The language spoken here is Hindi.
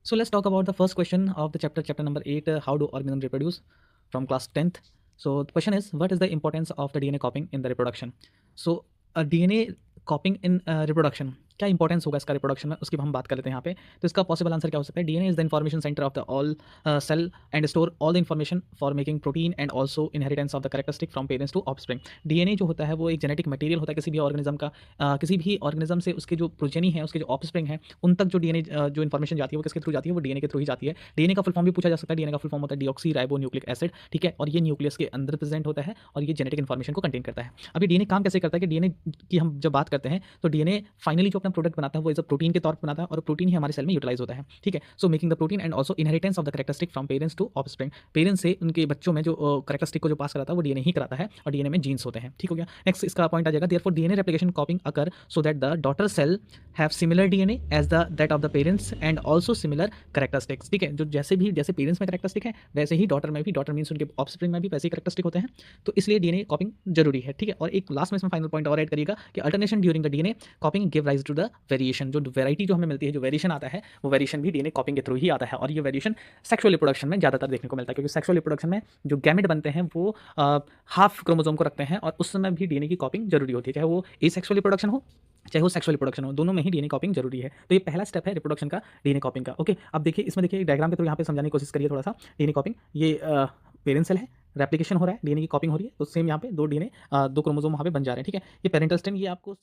So let's talk about the first question of the chapter number 8, how do organisms reproduce, from class 10th. So the question is, what is the importance of the DNA copying in the reproduction? So DNA copying in reproduction, क्या इंपॉर्टेंस होगा इसका रिप्रोडक्शन में, उसकी हम बात कर लेते हैं यहाँ पे। तो इसका पॉसिबल आंसर क्या हो सकता है? DNA is the information centre of the all cell and store all the information for making protein and also inheritance of the characteristic from parents to offspring. DNA जो होता है वो एक जेनेटिक मटेरियल होता है किसी भी ऑर्गेनिज्म का। किसी भी ऑर्गेनिज्म से उसके जो प्रोजेनी है, उसके जो ऑफस्प्रिंग है, उन तक जो डीएनए जो इन्फॉर्मेशन जाती है वो किसके थ्रू जाती है? वो डीएनए के थ्रू ही जाती है। डीएनए का फुल फॉर्म भी पूछा जा सकता है। डीएनए का फुल फॉर्म होता है डीऑक्सी राइबो न्यूक्लिक एसिड, ठीक है। और ये न्यूक्लियस के अंदर प्रेजेंट होता है और ये जेनेटिक इन्फॉर्मेशन को कंटेन करता है। अभी डीएनए काम कैसे करता है कि डीएनए की हम जब बात करते हैं तो डीएनए फाइनली जो अपना प्रोडक्ट बनाता है वो इज अ प्रोटीन के तौर पर बनाता है और प्रोटीन ही हमारे सेल में यूटिलाइज होता है, ठीक है। So making the protein and also inheritance of the characteristic from parents to offspring. Parents से उनके बच्चों में जो कैरेक्टरिस्टिक को जो पास कराता है वो डीएनए ही कराता है और डीएनए में जीन्स होते हैं, ठीक हो गया। नेक्स्ट इसका पॉइंट आ जाएगा, therefore DNA replication copying occur so that the daughter cell have similar DNA as the that of the parents and also similar characteristics, ठीक है। जो जैसे पेरेंट्स में कैरेक्टरिस्टिक है वैसे ही डॉटर में भी, डॉटर मीन्स उनके ऑफस्प्रिंग में भी वैसे ही कैरेक्टरिस्टिक होते हैं। तो इसलिए डीएनए कॉपिंग जरूरी है, ठीक है। और एक लास्ट में इसमें फाइनल पॉइंट और ऐड करिएगा कि alternation during the DNA copying give rise to the variation. जो वेराइटी जो हमें मिलती है, जो वेरिएशन आता है, वो वेरिएशन भी डीएनए कॉपिंग के थ्रू ही आता है। और ये वेरिएशन सेक्सुअल रिप्रोडक्शन में ज़्यादातर देखने को मिलता है, क्योंकि सेक्सुअल रिप्रोडक्शन में जो गैमेट बनते हैं वो हाफ क्रोमोसोम को रखते हैं और उस समय भी डीएनए की कॉपिंग जरूरी होती है, चाहे वो एसेक्सुअल रिप्रोडक्शन हो चाहे वो सेक्सुअल रिप्रोडक्शन हो, दोनों में ही डीएनए कॉपिंग जरूरी है। तो ये पहला स्टेप है रिप्रोडक्शन का, डीएनए कॉपिंग का। ओके, अब देखिए इसमें देखिए डायग्राम के थ्रू यहाँ पे समझाने की कोशिश करिए थोड़ा सा। डीएनए कॉपिंग, ये पेरेंट सेल है, रेप्लिकेशन हो रहा है, डीएनए की कॉपिंग हो रही है, तो सेम यहाँ पे दो डीएनए दो क्रोमोसोम वहाँ पे बन जा रहे हैं, ठीक है। ये पेरेंटल स्ट्रैंड, ये आपको